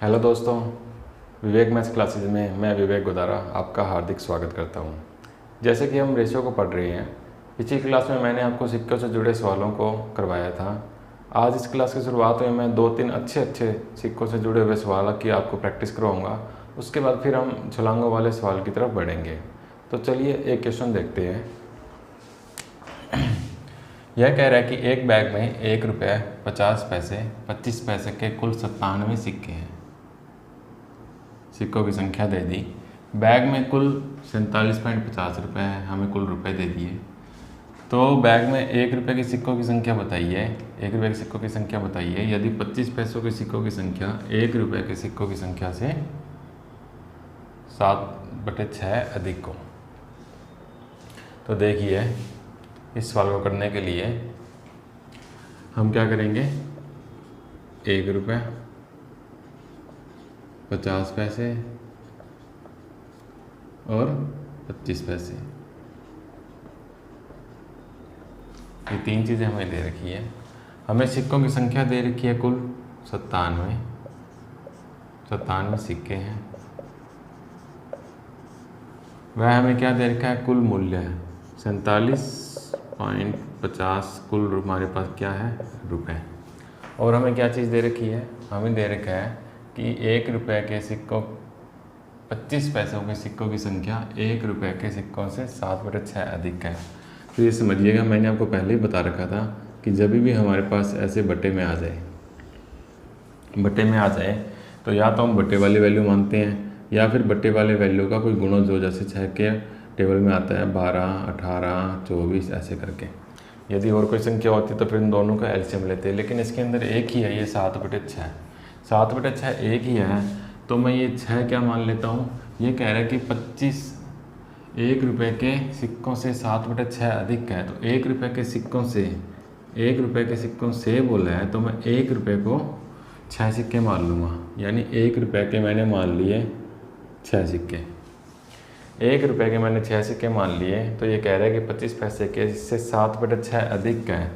Hello दोस्तों, विवेक maths classes में मैं विवेक गोदारा आपका हार्दिक स्वागत करता हूं। जैसे कि हम रेशियो को पढ़ रहे हैं, पिछली क्लास में मैंने आपको सिक्कों से जुड़े सवालों को करवाया था। आज इस क्लास की शुरुआत में मैं 2-3 अच्छे सिक्कों से जुड़े हुए सवाल की आपको प्रैक्टिस करवाऊँगा। उसके बाद फिर हम छलांगों वाले सवाल की तरफ बढ़ेंगे। तो चलिए एक क्वेश्चन देखते हैं। यह कह रहा है कि एक बैग में 1 रुपये 50 पैसे 25 पैसे के कुल 97 सिक्के हैं। सिक्कों की संख्या दे दी। बैग में कुल 47.50 रुपये है, हमें कुल रुपए दे दिए। तो बैग में 1 रुपये के सिक्कों की संख्या बताइए। 1 रुपये के सिक्कों की संख्या बताइए यदि 25 पैसों के सिक्कों की संख्या 1 रुपये के सिक्कों की संख्या से 7/6 अधिक हो। तो देखिए, इस सवाल को करने के लिए हम क्या करेंगे, 1 रुपये 50 पैसे और 25 पैसे, ये 3 चीज़ें हमें दे रखी है। हमें सिक्कों की संख्या दे रखी है कुल 97 सिक्के हैं। वह हमें क्या दे रखा है, कुल मूल्य है 47.50 कुल हमारे पास क्या है, रुपए। और हमें क्या चीज़ दे रखी है, हमें दे रखा है कि 1 रुपये के सिक्कों 25 पैसों के सिक्कों की संख्या 1 रुपये के सिक्कों से 7/6 अधिक है। तो ये समझिएगा, मैंने आपको पहले ही बता रखा था कि जब भी हमारे पास ऐसे बटे में आ जाए तो या तो हम बटे वाली वैल्यू मानते हैं या फिर बटे वाले वैल्यू का कोई गुणो जो जैसे 6 के टेबल में आता है 12, 18, 24 ऐसे करके। यदि और कोई संख्या होती तो फिर इन दोनों का एलसीएम लेते, लेकिन इसके अंदर एक ही है, ये 7/6। 7/6 एक ही है, तो मैं ये 6 क्या मान लेता हूँ। ये कह रहा है कि 1 रुपये के सिक्कों से 7/6 अधिक है। तो 1 रुपये के सिक्कों से बोला है, तो मैं 1 रुपये को 6 सिक्के मान लूँगा। यानी 1 रुपये के मैंने मान लिए 6 सिक्के। 1 रुपये के मैंने 6 सिक्के मान लिए। तो ये कह रहा है कि 25 पैसे के इससे 7/6 अधिक है।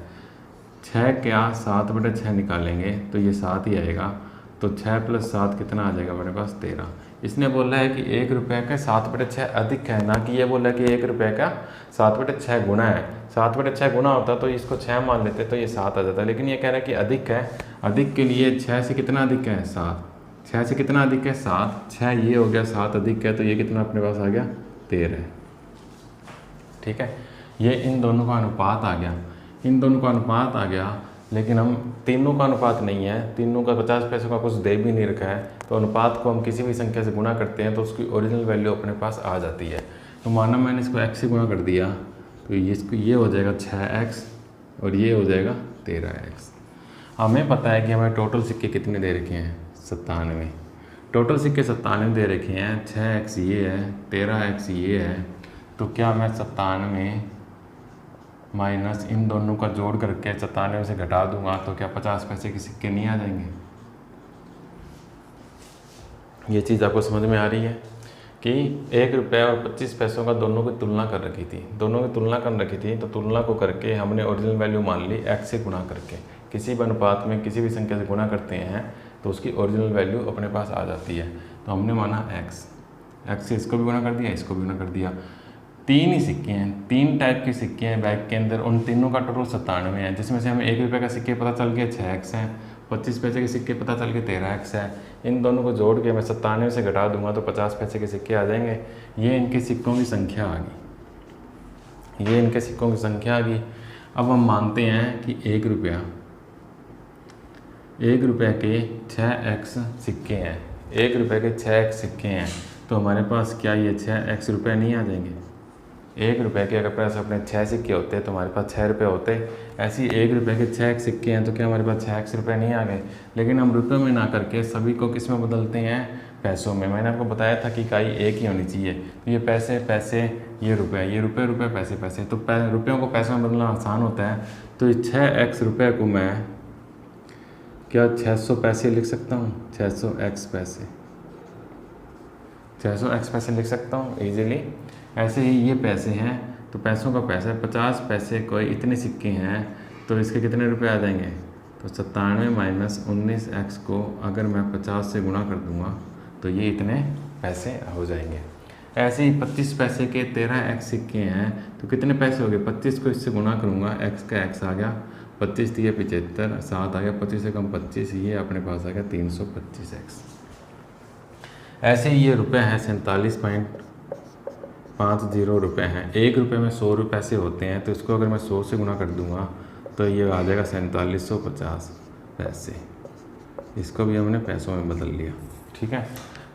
6 क्या 7/6 निकालेंगे तो ये 7 ही आएगा। तो 6 + 7 कितना आ जाएगा हमारे पास, 13। इसने बोला है कि 1 रुपये का 7/6 अधिक है, ना कि ये बोला है कि 1 रुपये का 7/6 गुना है। 7/6 गुना होता तो इसको 6 मान लेते तो ये 7 आ जाता, लेकिन ये कह रहा है कि अधिक है। अधिक के लिए 6 से कितना अधिक है, 7। 6 से कितना अधिक है, 7। 6 ये हो गया, 7 अधिक है, तो ये कितना अपने पास आ गया, 13। ठीक है, ये इन दोनों का अनुपात आ गया। लेकिन हम तीनों का अनुपात नहीं है, तीनों का 50 पैसों का कुछ दे भी नहीं रखा है। तो अनुपात को हम किसी भी संख्या से गुना करते हैं तो उसकी ओरिजिनल वैल्यू अपने पास आ जाती है। तो माना मैंने इसको x से गुना कर दिया तो ये हो जाएगा 6x और ये हो जाएगा 13x। हमें पता है कि हमें टोटल सिक्के कितने दे रखे हैं, 97। टोटल सिक्के 97 दे रखे हैं। 6x ये है, 13x ये है। तो क्या मैं 97 माइनस इन दोनों का जोड़ करके 97 से घटा दूंगा तो क्या 50 पैसे के सिक्के नहीं आ जाएंगे। ये चीज़ आपको समझ में आ रही है कि 1 रुपये और 25 पैसों का दोनों की तुलना कर रखी थी। तो तुलना को करके हमने ओरिजिनल वैल्यू मान ली x से गुना करके। किसी भी अनुपात में किसी भी संख्या से गुना करते हैं तो उसकी ओरिजिनल वैल्यू अपने पास आ जाती है। तो हमने माना x से इसको भी गुना कर दिया, इसको भी गुना कर दिया। 3 ही सिक्के हैं, 3 टाइप के सिक्के हैं बैग के अंदर। उन तीनों का टोटल 97 है, जिसमें से हमें 1 रुपये का सिक्के पता चल गया 6x है, 25 पैसे के सिक्के पता चल गए 13x है। इन दोनों को जोड़ के मैं 97 से घटा दूंगा तो 50 पैसे के सिक्के आ जाएंगे। ये इनके सिक्कों की संख्या आ गई। अब हम मानते हैं कि 1 रुपये के 6x सिक्के हैं। 1 रुपये के 6x सिक्के हैं, तो हमारे पास क्या ये 6x रुपये नहीं आ जाएंगे। 1 रुपये के अगर पास अपने 6 सिक्के होते तो हमारे पास 6 रुपये होते। ऐसे ही 1 रुपये के 6x सिक्के हैं तो क्या हमारे पास 6x रुपये नहीं आ गए। लेकिन हम रुपये में ना करके सभी को किस में बदलते हैं, पैसों में। मैंने आपको बताया था कि इकाई एक ही होनी चाहिए। तो ये पैसे, ये रुपये, पैसे। तो रुपयों को पैसों में बदलना आसान होता है। तो ये 6x रुपये को मैं क्या 600 पैसे लिख सकता हूँ, 600x पैसे लिख सकता हूँ ईजिली। ऐसे ही ये पैसे हैं, तो पैसों का पैसा 50 पैसे कोई इतने सिक्के हैं तो इसके कितने रुपए आ जाएंगे, तो 97 माइनस 19x को अगर मैं 50 से गुणा कर दूंगा तो ये इतने पैसे हो जाएंगे। ऐसे ही 25 पैसे के 13x सिक्के हैं तो कितने पैसे हो गए, 25 को इससे गुणा करूँगा, x का x आ गया, 25 दिए 75, 7 आ गया, 25 से कम 25, ये अपने पास आ गया 325x। ऐसे ही ये रुपए हैं 47.50 रुपये हैं। 1 रुपये में 100 रुपये से होते हैं, तो इसको अगर मैं 100 से गुणा कर दूंगा तो ये आ जाएगा 4750 पैसे। इसको भी हमने पैसों में बदल लिया। ठीक है,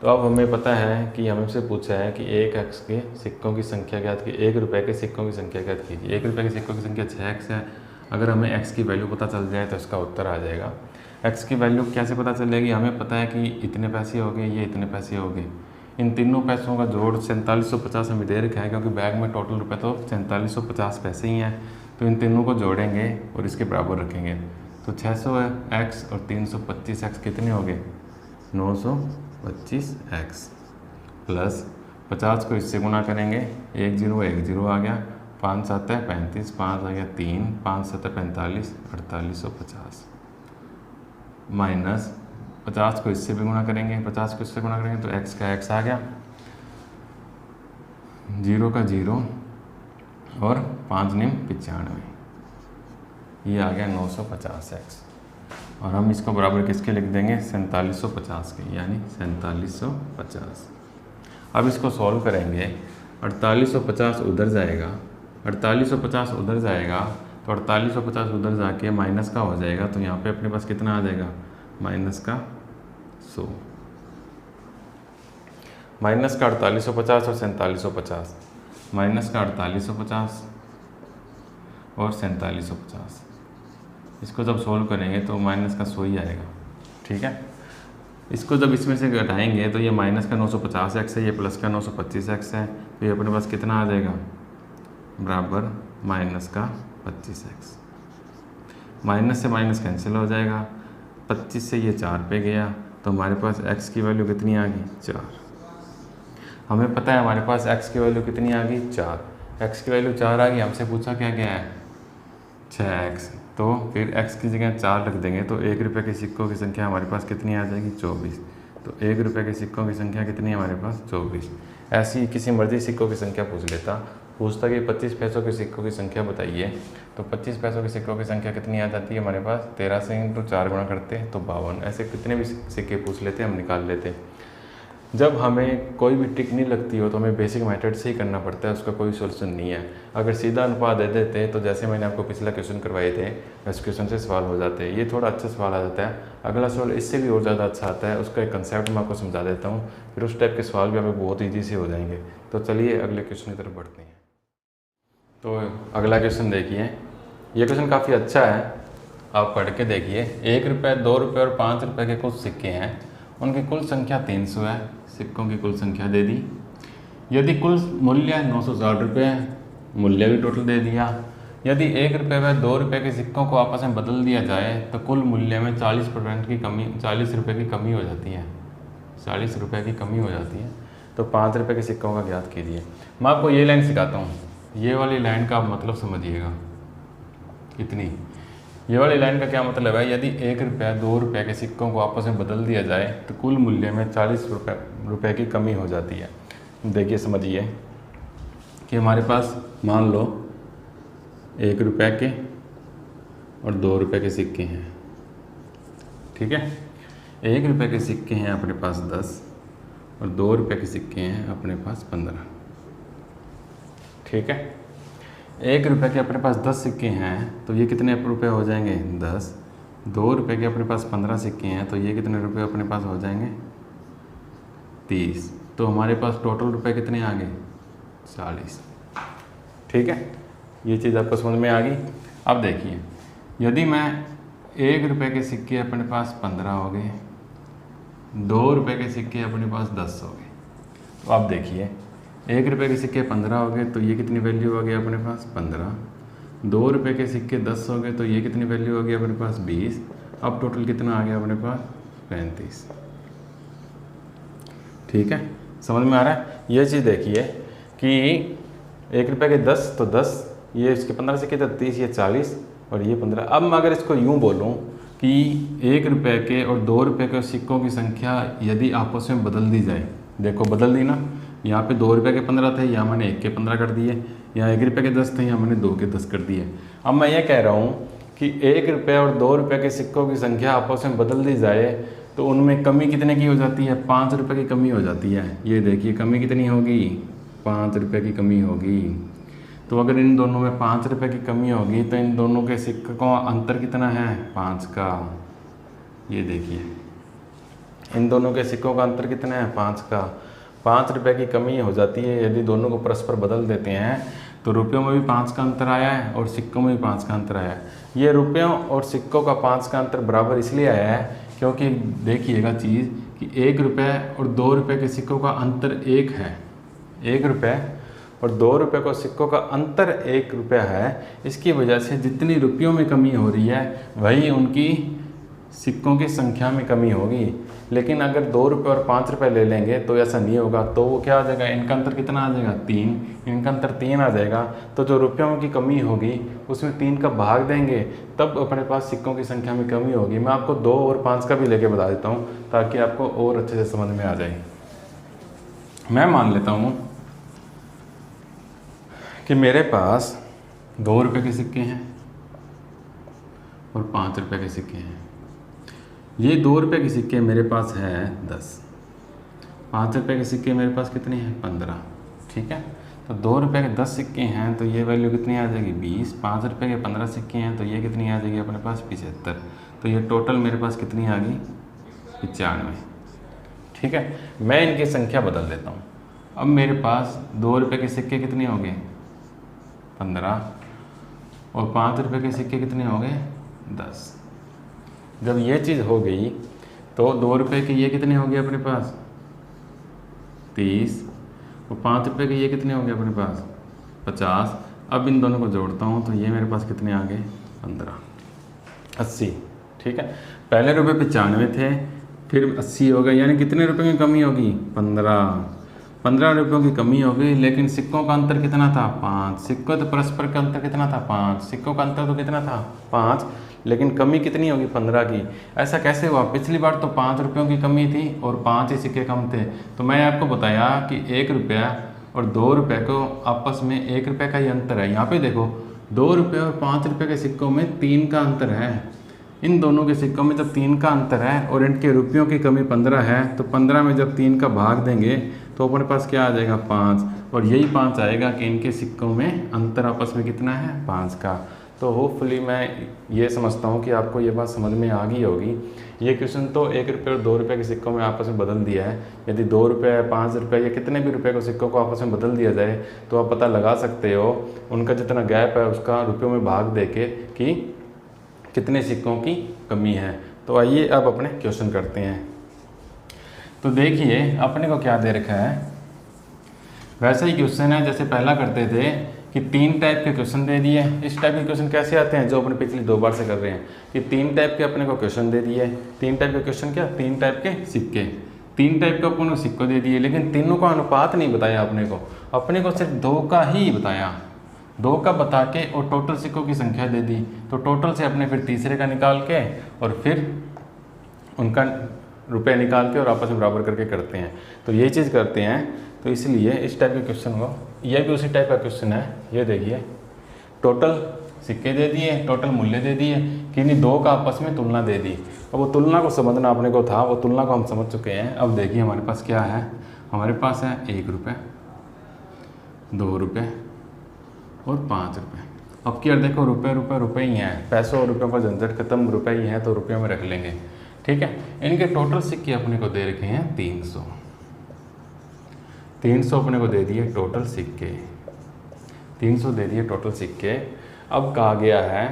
तो अब हमें पता है कि हमसे पूछा है कि 1x के सिक्कों की संख्या ज्ञात की, 1 रुपये के सिक्कों की संख्या ज्ञात कीजिए। 1 रुपये के सिक्कों की संख्या 6x है। अगर हमें x की वैल्यू पता चल जाए तो इसका उत्तर आ जाएगा। x की वैल्यू कैसे पता चलेगी, हमें पता है कि इतने पैसे हो गए, ये इतने पैसे हो गए, इन तीनों पैसों का जोड़ 4750 हमें दे रखा है, क्योंकि बैग में टोटल रुपये तो 4750 पैसे ही हैं। तो इन तीनों को जोड़ेंगे और इसके बराबर रखेंगे, तो 600x और 325x कितने हो गए, 925x प्लस 50 को इससे गुना करेंगे, 1 0 1 0 आ गया, 5 7 है 35, 5 आ गया 3, 5 7 45, 4850 माइनस 50 को इससे भी गुणा करेंगे, 50 को इससे गुणा करेंगे तो x का x आ गया, 0 का 0 और 5 9 95, ये आ गया 950x। और हम इसको बराबर किसके लिख देंगे, 4750 के, यानी 4750। अब इसको सॉल्व करेंगे, 4850 उधर जाएगा, 4850 उधर जाएगा, तो 4850 उधर जाके माइनस का हो जाएगा, तो यहाँ पे अपने पास कितना आ जाएगा, माइनस का 100, माइनस का 4850 और 4750, माइनस का 4850 और 4750। इसको जब सोल्व करेंगे तो माइनस का 100 ही आएगा। ठीक है, इसको जब इसमें से घटाएंगे तो ये माइनस का 950x है, ये प्लस का 925x है, तो ये अपने पास कितना आ जाएगा, बराबर माइनस का 25x। माइनस से माइनस कैंसिल हो जाएगा, 25 से ये 4 पे गया, तो हमारे पास x की वैल्यू कितनी आ गई, 4। हमें पता है हमारे पास x की वैल्यू कितनी आ गई, 4। x की वैल्यू 4 आ गई, हमसे पूछा क्या गया है, 6x। तो फिर x की जगह 4 रख देंगे, तो 1 रुपये के सिक्कों की संख्या हमारे पास कितनी आ जाएगी, 24। तो 1 रुपये के सिक्कों की संख्या कितनी है हमारे पास, 24। ऐसी किसी मर्जी सिक्कों की संख्या पूछता कि 25 पैसों के सिक्कों की संख्या बताइए, तो 25 पैसों के सिक्कों की संख्या कितनी आ जाती है हमारे पास, 13 से इंटू 4 गुणा करते हैं तो 52। ऐसे कितने भी सिक्के पूछ लेते हैं, हम निकाल लेते हैं। जब हमें कोई भी ट्रिक नहीं लगती हो तो हमें बेसिक मेथड से ही करना पड़ता है, उसका कोई सोल्यूशन नहीं है। अगर सीधा अनुपात दे देते तो जैसे मैंने आपको पिछला क्वेश्चन करवाए थे, उस क्वेश्चन से सवाल हो जाते हैं। ये थोड़ा अच्छा सवाल आ जाता है, अगला सवाल इससे भी और ज़्यादा अच्छा आता है, उसका एक कंसेप्ट मैं आपको समझा देता हूँ, फिर उस टाइप के सवाल भी हमें बहुत ईजी से हो जाएंगे। तो चलिए अगले क्वेश्चन की तरफ बढ़ते हैं। तो अगला क्वेश्चन देखिए, ये क्वेश्चन काफ़ी अच्छा है, आप पढ़ के देखिए। 1 रुपये, 2 रुपये और 5 रुपये के कुछ सिक्के हैं, उनकी कुल संख्या 300 है। सिक्कों की कुल संख्या दे दी। यदि कुल मूल्य 960 रुपये है, मूल्य भी टोटल दे दिया। यदि 1 रुपये व 2 रुपये के सिक्कों को आपस में बदल दिया जाए तो कुल मूल्य में 40% की कमी, 40 रुपये की कमी हो जाती है, 40 रुपये की कमी हो जाती है। तो 5 रुपये के सिक्कों का ज्ञात कीजिए। मैं आपको ये लाइन सिखाता हूँ, ये वाली लाइन का आप मतलब समझिएगा। इतनी ये वाली लाइन का क्या मतलब है, यदि 1 रुपये 2 रुपये के सिक्कों को आपस में बदल दिया जाए तो कुल मूल्य में 40 रुपये की कमी हो जाती है। देखिए समझिए कि हमारे पास मान लो 1 रुपये के और 2 रुपये के सिक्के हैं। ठीक है, 1 रुपये के सिक्के हैं अपने पास 10 और 2 रुपये के सिक्के हैं अपने पास 15। ठीक है, 1 रुपये के अपने पास 10 सिक्के हैं तो ये कितने रुपये हो जाएंगे, 10। 2 रुपये के अपने पास 15 सिक्के हैं तो ये कितने रुपये अपने पास हो जाएंगे, 30। तो हमारे पास टोटल रुपये कितने आ गए, 40। ठीक है, ये चीज़ आपको समझ में आ गई। अब देखिए, यदि मैं 1 रुपये के सिक्के अपने पास 15 हो गए, 2 रुपये के सिक्के अपने पास 10 हो गए, तो आप देखिए 1 रुपये के सिक्के 15 हो गए तो ये कितनी वैल्यू हो गई अपने पास, 15। 2 रुपये के सिक्के 10 हो गए तो ये कितनी वैल्यू हो गई अपने पास, 20। अब टोटल कितना आ गया अपने पास, 35। ठीक है, समझ में आ रहा है। ये चीज़ देखिए कि 1 रुपये के 10 तो 10, ये इसके 15 सिक्के तो 30, ये 40 और ये 15। अब मैं अगर इसको यूँ बोलूँ कि कि 1 रुपये के और 2 रुपये के सिक्कों की संख्या यदि आपस में बदल दी जाए, देखो बदल दी ना, यहाँ पे 2 रुपये के 15 थे, यहाँ मैंने 1 के 15 कर दिए, यहाँ 1 रुपये के 10 थे, यहाँ मैंने 2 के 10 कर दिए। अब मैं ये कह रहा हूँ कि 1 रुपये और 2 रुपये के सिक्कों की संख्या आपस में बदल दी जाए तो उनमें कमी कितने की हो जाती है? 5 रुपये की कमी हो जाती है। ये देखिए कमी कितनी होगी? 5 रुपये की कमी होगी। तो अगर इन दोनों में 5 रुपये की कमी होगी तो इन दोनों के सिक्कों का अंतर कितना है? 5 का। ये देखिए इन दोनों के सिक्कों का अंतर कितना है? 5 का। 5 रुपये की कमी हो जाती है यदि दोनों को परस्पर बदल देते हैं तो रुपयों में भी 5 का अंतर आया है और सिक्कों में भी 5 का अंतर आया है। ये रुपयों और सिक्कों का 5 का अंतर बराबर इसलिए आया है क्योंकि देखिएगा चीज़ कि 1 रुपये और 2 रुपये के सिक्कों का अंतर 1 है। 1 रुपये और 2 रुपये को सिक्कों का अंतर 1 रुपया है। इसकी वजह से जितनी रुपयों में कमी हो रही है वही उनकी सिक्कों की संख्या में कमी होगी। लेकिन अगर 2 रुपये और 5 रुपये ले लेंगे तो ऐसा नहीं होगा। तो वो क्या आ जाएगा? इनका अंतर कितना आ जाएगा? 3। इनका अंतर 3 आ जाएगा। तो जो रुपयों की कमी होगी उसमें 3 का भाग देंगे तब अपने पास सिक्कों की संख्या में कमी होगी। मैं आपको 2 और 5 का भी लेके बता देता हूँ ताकि आपको और अच्छे से समझ में आ जाए। मैं मान लेता हूँ कि मेरे पास 2 रुपये के सिक्के हैं और 5 रुपये के सिक्के हैं। ये 2 रुपये के सिक्के मेरे पास है 10, 5 रुपये के सिक्के मेरे पास कितने हैं? 15। ठीक है, तो 2 रुपये के 10 सिक्के हैं तो ये वैल्यू कितनी आ जाएगी? 20। 5 रुपये के 15 सिक्के हैं तो ये कितनी आ जाएगी अपने पास? 75। तो ये टोटल मेरे पास कितनी आ गई? 95। ठीक है, मैं इनकी संख्या बदल देता हूँ। अब मेरे पास 2 रुपये के सिक्के कितने हो गए? 15 और 5 रुपये के सिक्के कितने हो गए? 10। जब ये चीज़ हो गई तो 2 रुपये के ये कितने हो गए अपने पास? 30 और 5 रुपये के ये कितने हो गए अपने पास? 50। अब इन दोनों को जोड़ता हूँ तो ये मेरे पास कितने आ गए? 15, 80। ठीक है, पहले रुपये 95 थे फिर 80 हो गए, यानी कितने रुपये की कमी होगी? 15 रुपयों की कमी हो गई। लेकिन सिक्कों का अंतर कितना था? 5। सिक्कों तो परस्पर का अंतर कितना था? 5। सिक्कों का अंतर तो कितना था? 5। लेकिन कमी कितनी होगी? 15 की। ऐसा कैसे हुआ? पिछली बार तो 5 रुपयों की कमी थी और 5 ही सिक्के कम थे। तो मैं आपको बताया कि 1 रुपया और 2 रुपये को आपस में 1 रुपये का ही अंतर है। यहाँ पे देखो 2 रुपये और 5 रुपये के सिक्कों में 3 का अंतर है। इन दोनों के सिक्कों में जब 3 का अंतर है और इनके रुपयों की कमी 15 है तो 15 में जब 3 का भाग देंगे तो अपने पास क्या आ जाएगा? 5। और यही 5 आएगा कि इनके सिक्कों में अंतर आपस में कितना है? 5 का। तो होपफुली मैं ये समझता हूँ कि आपको ये बात समझ में आ गई होगी। ये क्वेश्चन तो 1 रुपये और 2 रुपये के सिक्कों में आपस में बदल दिया है। यदि 2 रुपये 5 रुपये या कितने भी रुपये को सिक्कों को आपस में बदल दिया जाए तो आप पता लगा सकते हो उनका जितना गैप है उसका रुपयों में भाग दे के कि कितने सिक्कों की कमी है। तो आइए अब अपने क्वेश्चन करते हैं। तो देखिए अपने को क्या दे रखा है, वैसा ही क्वेश्चन है जैसे पहला करते थे कि 3 टाइप के क्वेश्चन दे दिए। इस टाइप के क्वेश्चन कैसे आते हैं? जो अपने पिछली 2 बार से कर रहे हैं कि 3 टाइप के अपने को क्वेश्चन दे दिए। 3 टाइप के क्वेश्चन क्या? 3 टाइप के सिक्के। 3 टाइप के अपने को सिक्कों दे दिए, लेकिन तीनों का अनुपात नहीं बताया अपने को सिर्फ 2 का ही बताया। 2 का बता के और टोटल सिक्कों की संख्या दे दी। तो टोटल से अपने फिर तीसरे का निकाल के और फिर उनका रुपए निकाल के और आपस में बराबर करके करते हैं। तो ये चीज़ करते हैं। तो इसलिए इस टाइप के क्वेश्चन को, यह भी उसी टाइप का क्वेश्चन है। ये देखिए टोटल सिक्के दे दिए, टोटल मूल्य दे दिए, किन्हीं 2 का आपस में तुलना दे दी। अब वो तुलना को समझना अपने को था, वो तुलना को हम समझ चुके हैं। अब देखिए हमारे पास क्या है, हमारे पास है 1 रुपये, 2 रुपये और 5 रुपये। अब क्या देखो रुपये ही हैं, पैसों और रुपयों का झंझट खत्म, रुपये ही हैं तो रुपयों में रख लेंगे। ठीक है, इनके टोटल सिक्के अपने को दे रखे हैं 300 अपने को दे दिए टोटल सिक्के, 300 दे दिए टोटल सिक्के। अब कहा गया है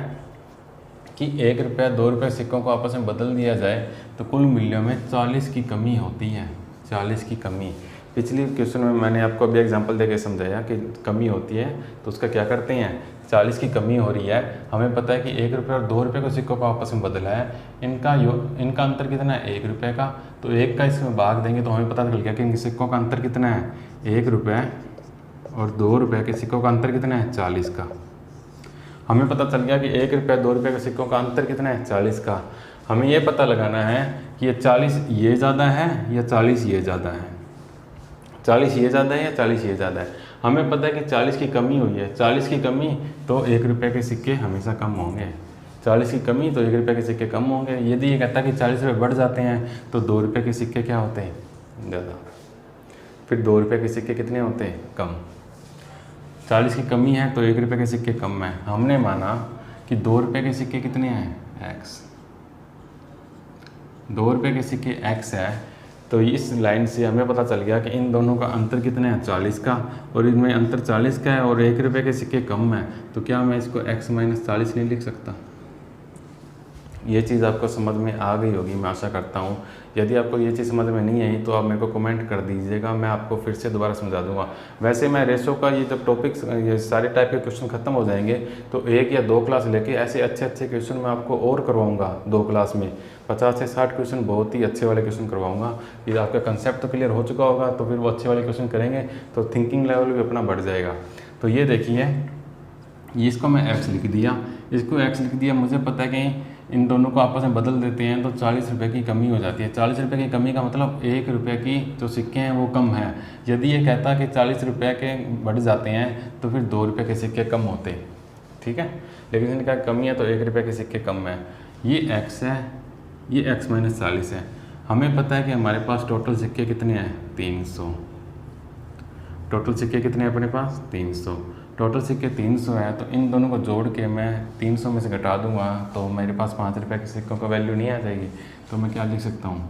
कि 1 रुपया 2 रुपये सिक्कों को आपस में बदल दिया जाए तो कुल मूल्यों में 40 की कमी होती है। 40 की कमी, पिछली क्वेश्चन में मैंने आपको अभी एग्जांपल देके समझाया कि कमी होती है तो उसका क्या करते हैं, 40 की कमी हो रही है। हमें पता है कि 1 रुपये और 2 रुपये को सिक्कों को आपस में बदला है, इनका अंतर कितना है 1 रुपये का। तो 1 का इसमें भाग देंगे तो हमें पता चल गया कि इन सिक्कों का अंतर कितना है, 1 रुपये और 2 रुपये के सिक्कों का अंतर कितना है 40 का। हमें पता चल गया कि 1 रुपये 2 रुपये के सिक्कों का अंतर कितना है 40 का। हमें ये पता लगाना है कि ये 40 ये ज़्यादा है या 40 ये ज़्यादा है, 40 ये ज़्यादा है या 40 ये ज़्यादा है। हमें पता है कि 40 की कमी हुई है, 40 की कमी तो 1 रुपये के सिक्के हमेशा कम होंगे, 40 की कमी तो 1 रुपये के सिक्के कम होंगे। यदि ये कहता है कि 40 रुपये बढ़ जाते हैं तो 2 रुपये के सिक्के क्या होते हैं, ज़्यादा। फिर 2 रुपये के सिक्के कितने होते हैं, कम। 40 की कमी है तो 1 रुपये के सिक्के कम है। हमने माना कि 2 रुपये के सिक्के कितने हैं, x, 2 रुपये के सिक्के x है। तो इस लाइन से हमें पता चल गया कि इन दोनों का अंतर कितना है, 40 का, और इनमें अंतर 40 का है और 1 रुपये के सिक्के कम है। तो क्या मैं इसको x - 40 नहीं लिख सकता? ये चीज़ आपको समझ में आ गई होगी, मैं आशा करता हूँ। यदि आपको ये चीज़ समझ में नहीं आई तो आप मेरे को कमेंट कर दीजिएगा, मैं आपको फिर से दोबारा समझा दूंगा। वैसे मैं रेशो का ये जब टॉपिक्स, ये सारे टाइप के क्वेश्चन खत्म हो जाएंगे तो 1 या 2 क्लास लेके ऐसे अच्छे अच्छे क्वेश्चन मैं आपको और करवाऊँगा। 2 क्लास में 50 से 60 क्वेश्चन, बहुत ही अच्छे वाले क्वेश्चन करवाऊँगा। ये आपका कंसेप्ट तो क्लियर हो चुका होगा, तो फिर वो अच्छे वाले क्वेश्चन करेंगे तो थिंकिंग लेवल भी अपना बढ़ जाएगा। तो ये देखिए, इसको मैं x लिख दिया, इसको x लिख दिया। मुझे पता है कि इन दोनों को आपस में बदल देते हैं तो 40 रुपये की कमी हो जाती है। 40 रुपये की कमी का मतलब 1 रुपये की जो सिक्के हैं वो कम है। यदि ये कहता कि 40 रुपये के बढ़ जाते हैं तो फिर 2 रुपये के सिक्के कम होते हैं, ठीक है। लेकिन इनका कमी है तो 1 रुपये के सिक्के कम है। ये x है, ये x - 40 है। हमें पता है कि हमारे पास टोटल सिक्के कितने हैं, 300। टोटल सिक्के कितने हैं अपने पास, 300। टोटल सिक्के 300 है तो इन दोनों को जोड़ के मैं 300 में से घटा दूंगा तो मेरे पास 5 रुपये के सिक्कों का वैल्यू नहीं आ जाएगी। तो मैं क्या लिख सकता हूँ,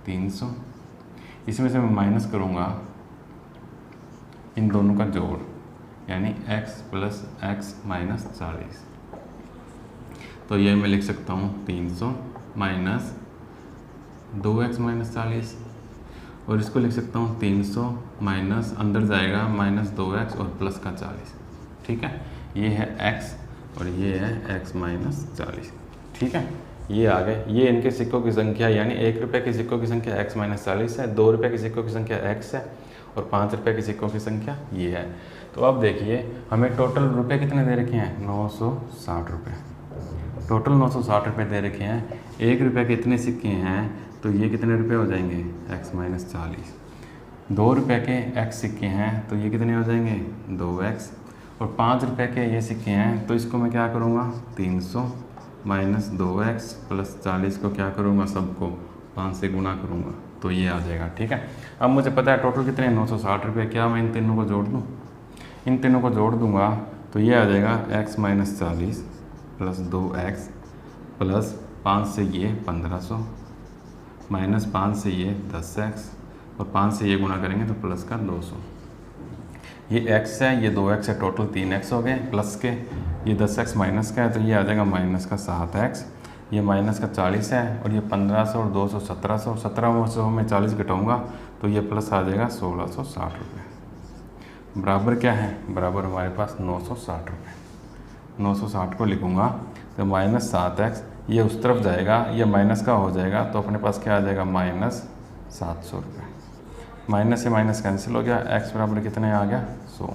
300, इसमें से मैं माइनस करूँगा इन दोनों का जोड़, यानी x + x - 40। तो ये मैं लिख सकता हूँ 300 माइनस 2x - 40, और इसको लिख सकता हूँ 300 माइनस अंदर जाएगा -2x और प्लस का 40, ठीक है। ये है x और ये है x - 40, ठीक है। ये आ गए, ये इनके सिक्कों की संख्या, यानी 1 रुपये के सिक्कों की संख्या x - 40 है, 2 रुपये के सिक्कों की संख्या x है और 5 रुपये के सिक्कों की संख्या ये है। तो अब देखिए हमें टोटल रुपये कितने दे रखे हैं, 960 रुपये। टोटल 960 रुपये दे रखे हैं। 1 रुपये के इतने सिक्के हैं तो ये कितने रुपये हो जाएंगे, x - 40। 2 रुपये के x सिक्के हैं तो ये कितने हो जाएंगे, 2x। और 5 रुपये के ये सिक्के हैं तो इसको मैं क्या करूँगा, 300 माइनस 2x प्लस 40 को क्या करूँगा, सबको 5 से गुना करूँगा तो ये आ जाएगा, ठीक है। अब मुझे पता है टोटल कितने, 960 रुपये। क्या मैं इन तीनों को जोड़ दूँ, इन तीनों को जोड़ दूँगा तो ये आ जाएगा x - 40 प्लस 2x प्लस 5 से ये 1500 माइनस 5 से ये 10x और 5 से ये गुणा करेंगे तो प्लस का 200। ये x है, ये 2x है, टोटल 3x हो गए प्लस के, ये 10x माइनस का है तो ये आ जाएगा माइनस का 7x, ये माइनस का 40 है और ये 1500 और 200 1700, 1700 में 40 घटाऊँगा तो ये प्लस आ जाएगा 1660 रुपये। बराबर क्या है, बराबर हमारे पास 960 रुपये। 960 को लिखूँगा तो माइनस 7x, ये उस तरफ जाएगा, ये माइनस का हो जाएगा तो अपने पास क्या आ जाएगा, -700 रुपये। माइनस से माइनस कैंसिल हो गया, x बराबर कितने आ गया, 100।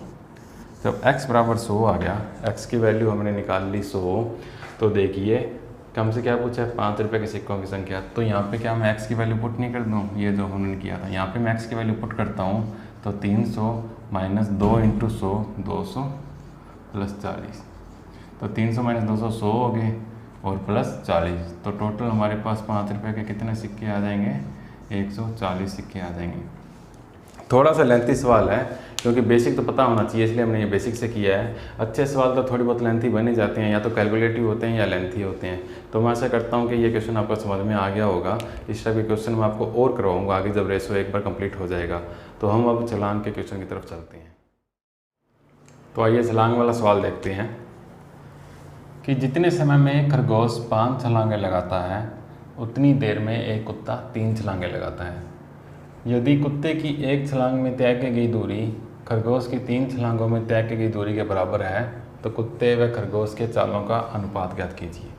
जब x बराबर 100 आ गया, x की वैल्यू हमने निकाल ली 100, तो देखिए कम से क्या पूछा है, 5 रुपये के सिक्कों की संख्या। तो यहाँ पे क्या मैं x की वैल्यू पुट नहीं कर दूँ, ये जो हमने किया था, यहाँ पे मैं x की वैल्यू पुट करता हूँ तो 300 माइनस 2 × 100 200 प्लस 40, तो 300 माइनस 200 100 हो गए और प्लस 40, तो टोटल हमारे पास 5 रुपये के कितने सिक्के आ जाएंगे, 140 सिक्के आ जाएंगे। थोड़ा सा लेंथी सवाल है क्योंकि बेसिक तो पता होना चाहिए, इसलिए हमने ये बेसिक से किया है। अच्छे सवाल तो थोड़ी बहुत लेंथी बन ही जाते हैं, या तो कैलकुलेटिव होते हैं या लेंथी होते हैं। तो मैं आशा करता हूँ कि ये क्वेश्चन आपको समझ में आ गया होगा। इस टाइप के क्वेश्चन मैं आपको और करवाऊँगा आगे, जब रेशो एक बार कंप्लीट हो जाएगा। तो हम अब छलांग के क्वेश्चन की तरफ चलते हैं। तो आइए छलांग वाला सवाल देखते हैं कि जितने समय में खरगोश 5 छलांगें लगाता है उतनी देर में एक कुत्ता 3 छलांगें लगाता है। यदि कुत्ते की एक छलांग में तय की गई दूरी खरगोश की 3 छलांगों में तय की गई दूरी के बराबर है तो कुत्ते व खरगोश के चालों का अनुपात ज्ञात कीजिए।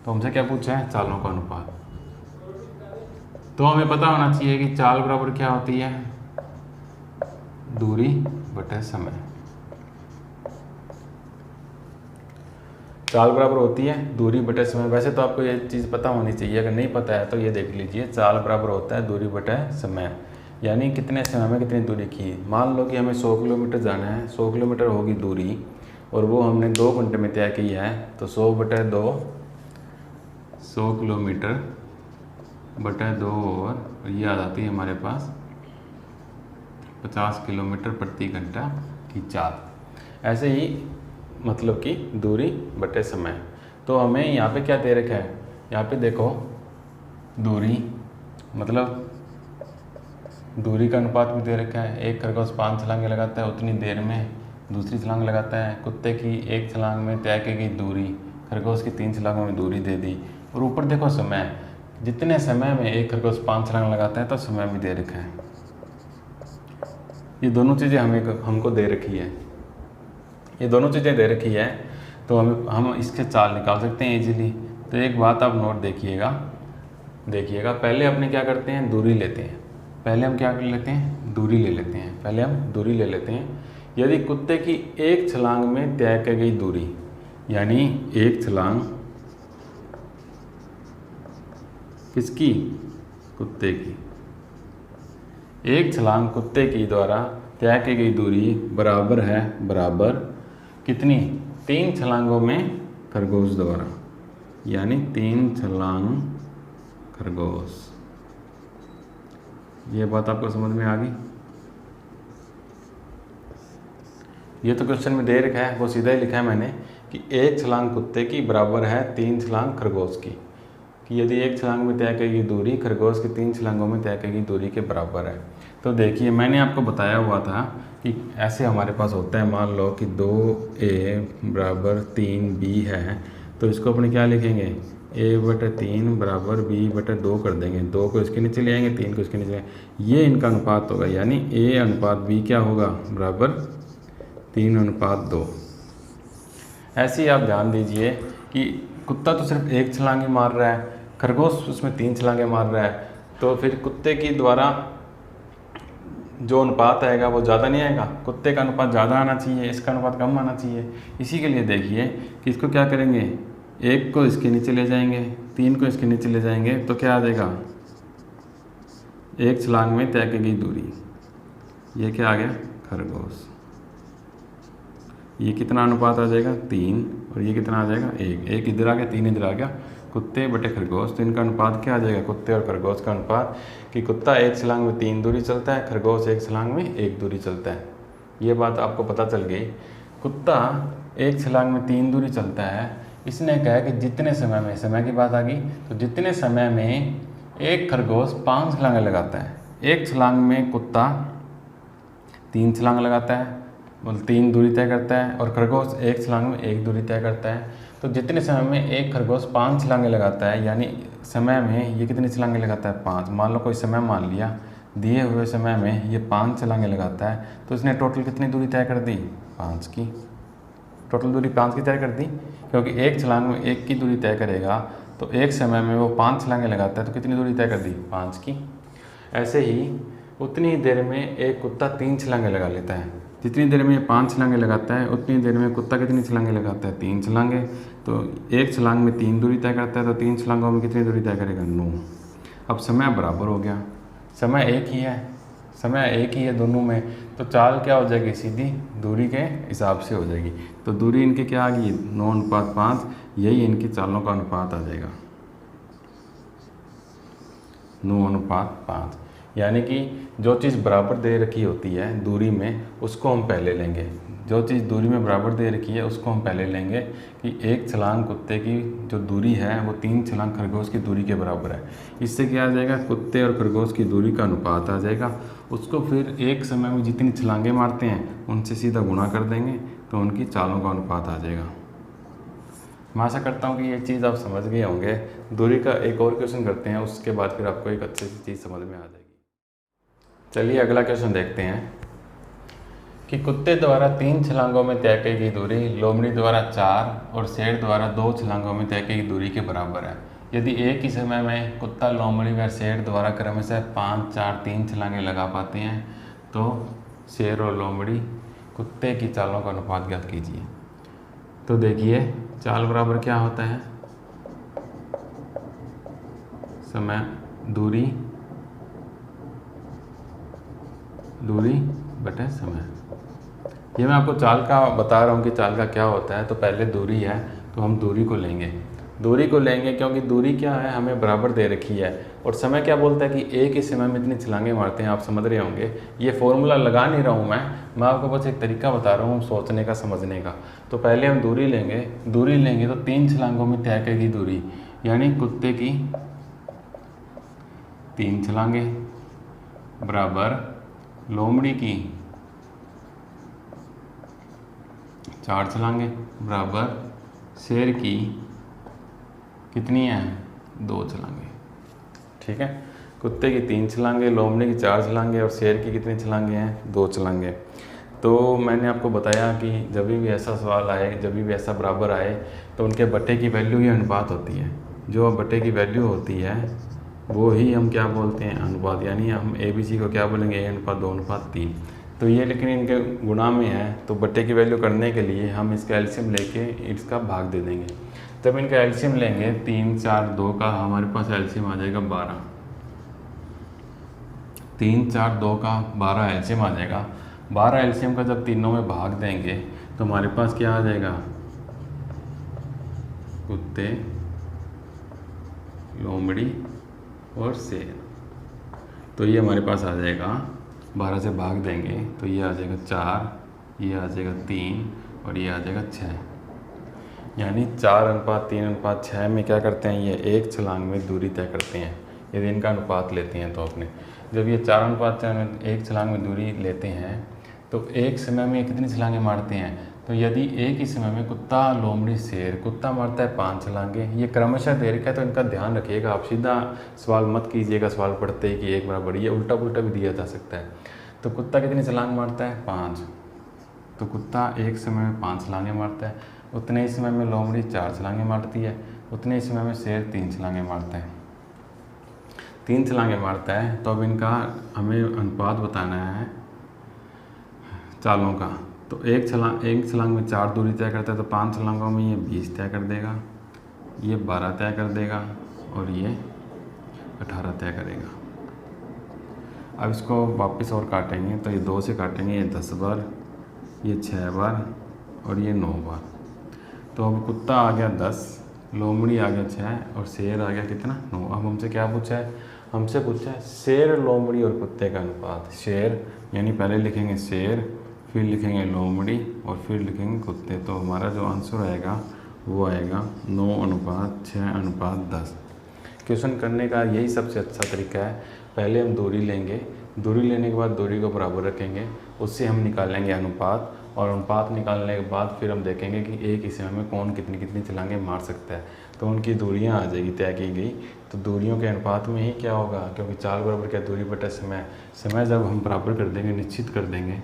तो हमसे क्या पूछा है, चालों का अनुपात। तो हमें पता होना चाहिए कि चाल बराबर क्या होती है, दूरी बटे समय। चाल बराबर होती है दूरी बटे समय। वैसे तो आपको ये चीज़ पता होनी चाहिए, अगर नहीं पता है तो ये देख लीजिए, चाल बराबर होता है दूरी बटे समय, यानी कितने समय में कितनी दूरी की। मान लो कि हमें 100 किलोमीटर जाना है, 100 किलोमीटर होगी दूरी और वो हमने 2 घंटे में तय की है, तो 100 बटे 2, 100 किलोमीटर बटे 2 और ये आ जाती है हमारे पास 50 किलोमीटर प्रति घंटा की चाल। ऐसे ही मतलब कि दूरी बटे समय। तो हमें यहाँ पे क्या दे रखा है, यहाँ पे देखो दूरी मतलब दूरी का अनुपात भी दे रखा है। एक खरगोश 5 छलांगे लगाता है उतनी देर में दूसरी छलांग लगाता है। कुत्ते की एक छलांग में तय की गई दूरी खरगोश की 3 छलांगों में दूरी दे दी। और ऊपर देखो समय, जितने समय में एक खरगोश 5 छलांग लगाता है तो समय भी दे रखा है। ये दोनों चीज़ें हमको दे रखी है, ये दोनों चीज़ें दे रखी है, तो हम इसके चाल निकाल सकते हैं इजीली। तो एक बात आप नोट देखिएगा, पहले अपने क्या करते हैं, दूरी लेते हैं। पहले हम क्या कर लेते हैं, दूरी ले लेते हैं। पहले हम दूरी ले लेते हैं। यदि कुत्ते की एक छलांग में तय की गई दूरी, यानी एक छलांग किसकी, कुत्ते की, एक छलांग कुत्ते की द्वारा तय की गई दूरी बराबर है, बराबर कितनी, 3 छलांगों में खरगोश द्वारा, यानी 3 छलांग खरगोश। ये बात आपको समझ में आ गई। ये तो क्वेश्चन में दे रखा है, वो सीधा ही लिखा है मैंने कि एक छलांग कुत्ते की बराबर है 3 छलांग खरगोश की, कि यदि एक छलांग में तय की गई दूरी खरगोश की 3 छलांगों में तय की गई दूरी के बराबर है। तो देखिए मैंने आपको बताया हुआ था कि ऐसे हमारे पास होता है, मान लो कि 2a बराबर 3b है, तो इसको अपने क्या लिखेंगे, a/3 बराबर b/2 कर देंगे। 2 को इसके नीचे ले आएंगे, 3 को इसके नीचे, ये इनका अनुपात होगा, यानी a/b क्या होगा, बराबर 3:2। ऐसे ही आप ध्यान दीजिए कि कुत्ता तो सिर्फ एक छलांग ही मार रहा है, खरगोश उसमें 3 छलांगे मार रहा है, तो फिर कुत्ते की द्वारा जो अनुपात आएगा वो ज़्यादा नहीं आएगा, कुत्ते का अनुपात ज़्यादा आना चाहिए, इसका अनुपात कम आना चाहिए। इसी के लिए देखिए कि इसको क्या करेंगे, 1 को इसके नीचे ले जाएंगे, 3 को इसके नीचे ले जाएंगे, तो क्या आ जाएगा, एक छलांग में तय की गई दूरी, ये क्या आ गया, खरगोश। ये कितना अनुपात आ जाएगा, 3, और ये कितना आ जाएगा, 1 इधर आ गया, 3 इधर आ गया, कुत्ते बटे खरगोश। तो इनका अनुपात क्या आ जाएगा, कुत्ते और खरगोश का अनुपात, कि कुत्ता एक छलांग में 3 दूरी चलता है, खरगोश एक छलांग में 1 दूरी चलता है। ये बात आपको पता चल गई। कुत्ता एक छलांग में 3 दूरी चलता है, इसने कहा कि जितने समय में, समय की बात आ गई, तो जितने समय में एक खरगोश 5 छलांगे लगाता है, एक छलांग में कुत्ता 3 छलांग लगाता है, मतलब 3 दूरी तय करता है, और खरगोश एक छलांग में 1 दूरी तय करता है। तो जितने समय में एक खरगोश 5 छलांगे लगाता है, यानी समय में ये कितनी छलांगे लगाता है, 5। मान लो कोई समय मान लिया, दिए हुए समय में ये 5 छलांगे लगाता है, तो इसने टोटल कितनी दूरी तय कर दी, 5 की। टोटल दूरी 5 की तय कर दी, क्योंकि एक छलांग में 1 की दूरी तय करेगा, तो एक समय में वो 5 छलांगे लगाता है, तो कितनी दूरी तय कर दी, 5 की। ऐसे ही उतनी ही देर में एक कुत्ता 3 छलांगे लगा लेता है। जितनी देर में 5 छलांगे लगाता है, उतनी देर में कुत्ता कितनी छलांगे लगाता है, 3 छलांगे। तो एक छलांग में 3 दूरी तय करता है, तो 3 छलांगों में कितनी दूरी तय करेगा, 9। अब समय बराबर हो गया, समय एक ही है, समय एक ही है दोनों में, तो चाल क्या हो जाएगी, सीधी दूरी के हिसाब से हो जाएगी। तो दूरी इनकी क्या आ गई, 9:5, यही इनकी चालों का अनुपात आ जाएगा, 9:5। यानी कि जो चीज़ बराबर दे रखी होती है दूरी में, उसको हम पहले लेंगे। जो चीज़ दूरी में बराबर दे रखी है उसको हम पहले लेंगे, कि एक छलांग कुत्ते की जो दूरी है वो 3 छलांग खरगोश की दूरी के बराबर है। इससे क्या आ जाएगा, कुत्ते और खरगोश की दूरी का अनुपात आ जाएगा। उसको फिर एक समय में जितनी छलांगे मारते हैं उनसे सीधा गुणा कर देंगे, तो उनकी चालों का अनुपात आ जाएगा। मैं आशा करता हूँ कि ये चीज़ आप समझ गए होंगे। दूरी का एक और क्वेश्चन करते हैं, उसके बाद फिर आपको एक अच्छी सी चीज़ समझ में आ जाएगी। चलिए अगला क्वेश्चन देखते हैं कि कुत्ते द्वारा 3 छलांगों में तय की गई दूरी लोमड़ी द्वारा 4 और शेर द्वारा 2 छलांगों में तय की गई दूरी के बराबर है। यदि एक ही समय में कुत्ता, लोमड़ी व शेर द्वारा क्रमशः 5, 4, 3 छलांगे लगा पाते हैं, तो शेर और लोमड़ी कुत्ते की चालों का अनुपात ज्ञात कीजिए। तो देखिए चाल बराबर क्या होता है, समय दूरी बटे समय। ये मैं आपको चाल का बता रहा हूँ कि चाल का क्या होता है। तो पहले दूरी है तो हम दूरी को लेंगे क्योंकि दूरी क्या है, हमें बराबर दे रखी है। और समय क्या बोलता है कि एक ही समय में इतनी छलांगे मारते हैं, आप समझ रहे होंगे। ये फॉर्मूला लगा नहीं रहा हूँ मैं आपको बस एक तरीका बता रहा हूँ सोचने का, समझने का। तो पहले हम दूरी लेंगे तो 3 छलांगों में तय करेगी दूरी, यानी कुत्ते की 3 छलांगे बराबर लोमड़ी की 4 छलांगे बराबर शेर की कितनी है, 2 छलांगे। ठीक है, कुत्ते की 3 छलांगे, लोमड़ी की 4 छलांगे और शेर की कितनी छलांगे हैं, 2 छलांगे। तो मैंने आपको बताया कि जब भी ऐसा सवाल आए, जब भी ऐसा बराबर आए, तो उनके बट्टे की वैल्यू ही अनुपात होती है। जो बट्टे की वैल्यू होती है वो ही हम क्या बोलते हैं, अनुपात। यानी हम ABC को क्या बोलेंगे, A/2/3। तो ये लेकिन इनके गुणा में है, तो बट्टे की वैल्यू करने के लिए हम इसका एलसीएम लेके इसका भाग दे देंगे। जब इनका एलसीएम लेंगे 3, 4, 2 का हमारे पास एलसीएम आ जाएगा 12। 3, 4, 2 का 12 एलसीएम आ जाएगा। 12 एलसीएम का जब तीनों में भाग देंगे तो हमारे पास क्या आ जाएगा, कुत्ते, लोमड़ी और शेर। तो ये हमारे पास आ जाएगा, 12 से भाग देंगे तो ये आ जाएगा 4, ये आ जाएगा 3 और ये आ जाएगा 6। यानी 4:3:6 में क्या करते हैं, ये एक छलांग में दूरी तय करते हैं। यदि इनका अनुपात लेते हैं तो अपने, जब ये 4:4 में एक छलांग में दूरी लेते हैं तो एक समय में कितनी छलांगे मारते हैं। तो यदि एक ही समय में कुत्ता, लोमड़ी, शेर, कुत्ता मारता है 5 छलांगे, ये क्रमशः दे रखा है। तो इनका ध्यान रखिएगा, आप सीधा सवाल मत कीजिएगा सवाल पढ़ते ही कि एक बराबर, ये उल्टा पुल्टा भी दिया जा सकता है। तो कुत्ता कितनी छलांग मारता है, 5। तो कुत्ता एक समय में 5 छलांगे मारता है। उतने ही समय में लोमड़ी 4 छलांगे मारती है। उतने ही समय में शेर 3 छलांगे मारता है। 3 छलांगे मारता है। तो अब इनका हमें अनुपात बताना है चालों का। तो एक छलांग में 4 दूरी तय करता है, तो 5 छलांगों में ये 20 तय कर देगा, ये 12 तय कर देगा और ये 18 तय करेगा। अब इसको वापस और काटेंगे तो ये 2 से काटेंगे, ये 10 बार, ये 6 बार और ये 9 बार। तो अब कुत्ता आ गया 10, लोमड़ी आ गया 6 और शेर आ गया कितना, 9। अब हमसे क्या पूछा है, हमसे पूछा है शेर, लोमड़ी और कुत्ते का अनुपात। शेर यानी पहले लिखेंगे शेर, फिर लिखेंगे लोमड़ी और फिर लिखेंगे कुत्ते। तो हमारा जो आंसर आएगा वो आएगा 9:6:10। क्वेश्चन करने का यही सबसे अच्छा तरीका है। पहले हम दूरी लेंगे, दूरी लेने के बाद दूरी को बराबर रखेंगे, उससे हम निकालेंगे अनुपात, और अनुपात निकालने के बाद फिर हम देखेंगे कि एक ही समय में कौन कितनी कितनी छलांगे मार सकता है। तो उनकी दूरियां आ जाएगी तय की गई। तो दूरियों के अनुपात में ही क्या होगा, क्योंकि चाल बराबर क्या, दूरी बटा समय। समय जब हम बराबर कर देंगे, निश्चित कर देंगे,